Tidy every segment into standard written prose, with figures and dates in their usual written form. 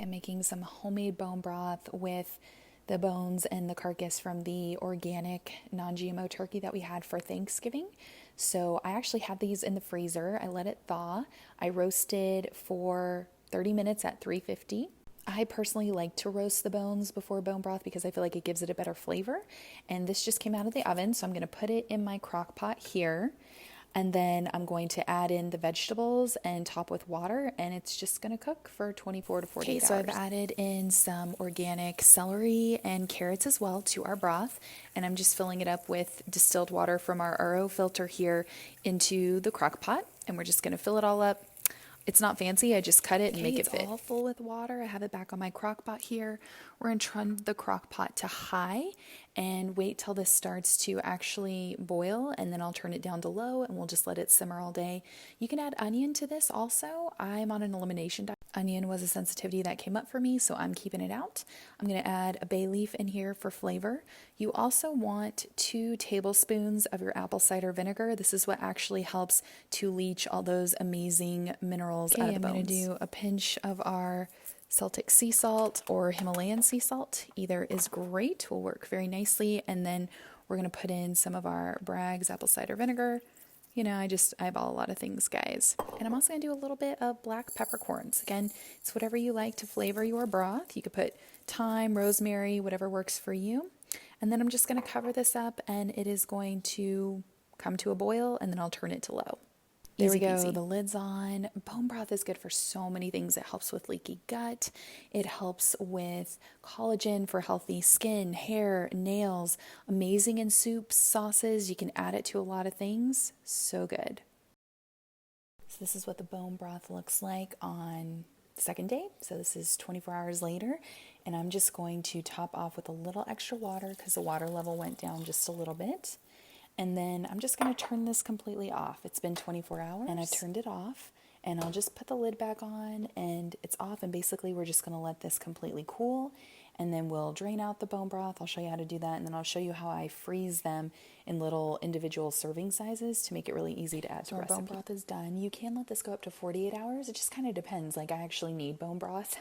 I'm making some homemade bone broth with the bones and the carcass from the organic non-GMO turkey that we had for Thanksgiving. So I actually had these in the freezer. I let it thaw. I roasted for 30 minutes at 350. I personally like to roast the bones before bone broth because I feel like it gives it a better flavor. And this just came out of the oven, so I'm going to put it in my crock pot here. And then I'm going to add in the vegetables and top with water, and it's just going to cook for 24 to 48 hours. Okay, so I've added in some organic celery and carrots as well to our broth, and I'm just filling it up with distilled water from our RO filter here into the crock pot, and we're just going to fill it all up. It's not fancy, I just cut it and make it fit. It's all full with water. I have it back on my crock pot here. We're going to turn the crock pot to high and wait till this starts to actually boil, and then I'll turn it down to low and we'll just let it simmer all day. You can add onion to this also. I'm on an elimination diet. Onion was a sensitivity that came up for me, so I'm keeping it out. I'm going to add a bay leaf in here for flavor. You also want 2 tablespoons of your apple cider vinegar. This is what actually helps to leach all those amazing minerals out of the bones. I'm going to do a pinch of our Celtic sea salt or Himalayan sea salt. Either is great, will work very nicely. And then we're going to put in some of our Bragg's apple cider vinegar. You know, I eyeball a lot of things, guys. And I'm also going to do a little bit of black peppercorns. Again, it's whatever you like to flavor your broth. You could put thyme, rosemary, whatever works for you. And then I'm just going to cover this up, and it is going to come to a boil, and then I'll turn it to low. There we go, the lid's on. Bone broth is good for so many things. It helps with leaky gut. It helps with collagen for healthy skin, hair, nails. Amazing in soups, sauces. You can add it to a lot of things. So good. So this is what the bone broth looks like on the second day. So this is 24 hours later. And I'm just going to top off with a little extra water because the water level went down just a little bit. And then I'm just going to turn this completely off. It's been 24 hours and I've turned it off, and I'll just put the lid back on and it's off. And basically we're just going to let this completely cool, and then we'll drain out the bone broth. I'll show you how to do that. And then I'll show you how I freeze them in little individual serving sizes to make it really easy to add to the recipe. Our bone broth is done. You can let this go up to 48 hours. It just kind of depends. Like, I actually need bone broth.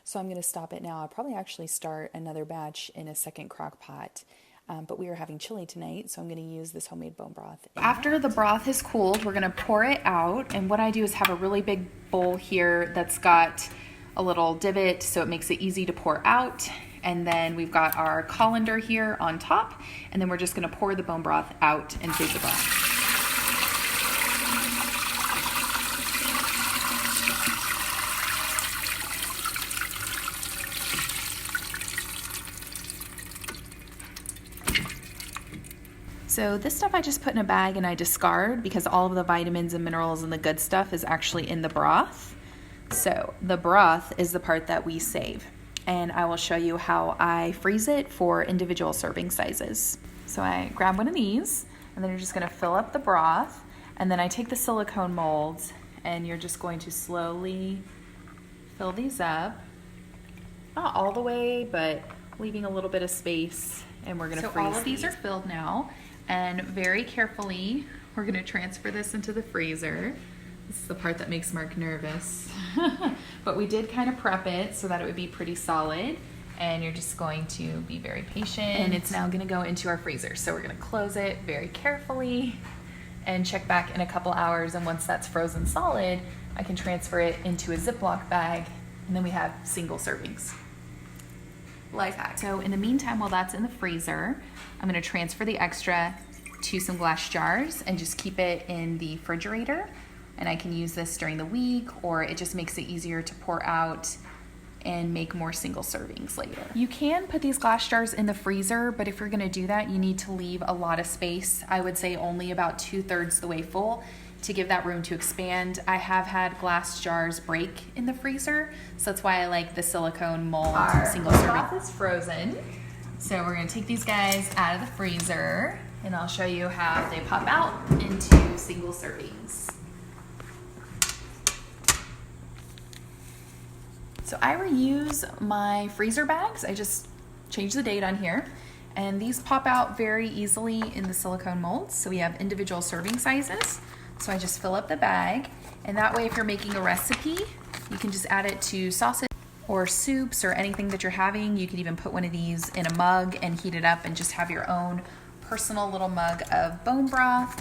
So I'm going to stop it now. I'll probably actually start another batch in a second crock pot. But we are having chili tonight, so I'm going to use this homemade bone broth. After the broth is cooled, we're going to pour it out. And what I do is have a really big bowl here that's got a little divot, so it makes it easy to pour out. And then we've got our colander here on top. And then we're just going to pour the bone broth out and save the broth. So this stuff I just put in a bag and I discard because all of the vitamins and minerals and the good stuff is actually in the broth. So the broth is the part that we save. And I will show you how I freeze it for individual serving sizes. So I grab one of these, and then you're just going to fill up the broth. And then I take the silicone molds, and you're just going to slowly fill these up. Not all the way, but leaving a little bit of space. And we're going to freeze. All of these are filled now. And very carefully, we're going to transfer this into the freezer. This is the part that makes Mark nervous. But we did kind of prep it so that it would be pretty solid. And you're just going to be very patient. And it's now going to go into our freezer. So we're going to close it very carefully and check back in a couple hours. And once that's frozen solid, I can transfer it into a Ziploc bag. And then we have single servings. Life hack. So in the meantime, while that's in the freezer, I'm going to transfer the extra to some glass jars and just keep it in the refrigerator. And I can use this during the week, or it just makes it easier to pour out and make more single servings later. You can put these glass jars in the freezer, but if you're going to do that, you need to leave a lot of space. I would say only about 2/3 the way full to give that room to expand. I have had glass jars break in the freezer, so that's why I like the silicone mold single serving. Our broth is frozen, so we're gonna take these guys out of the freezer, and I'll show you how they pop out into single servings. So I reuse my freezer bags. I just change the date on here, and these pop out very easily in the silicone molds. So we have individual serving sizes. So I just fill up the bag, and that way if you're making a recipe, you can just add it to sausage or soups or anything that you're having. You could even put one of these in a mug and heat it up and just have your own personal little mug of bone broth,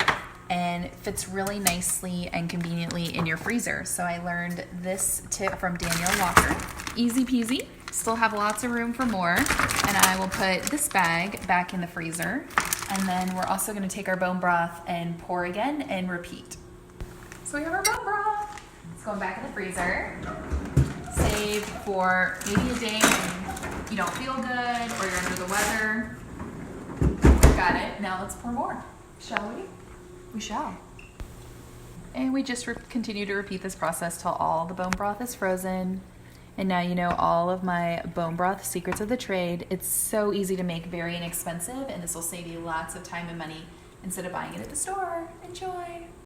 and it fits really nicely and conveniently in your freezer. So I learned this tip from Danielle Walker. Easy peasy. Still have lots of room for more. And I will put this bag back in the freezer. And then we're also going to take our bone broth and pour again and repeat. So we have our bone broth. It's going back in the freezer. Save for maybe a day when you don't feel good or you're under the weather. Got it. Now let's pour more. Shall we? We shall. And we just continue to repeat this process till all the bone broth is frozen. And now you know all of my bone broth secrets of the trade. It's so easy to make, very inexpensive, and this will save you lots of time and money instead of buying it at the store. Enjoy.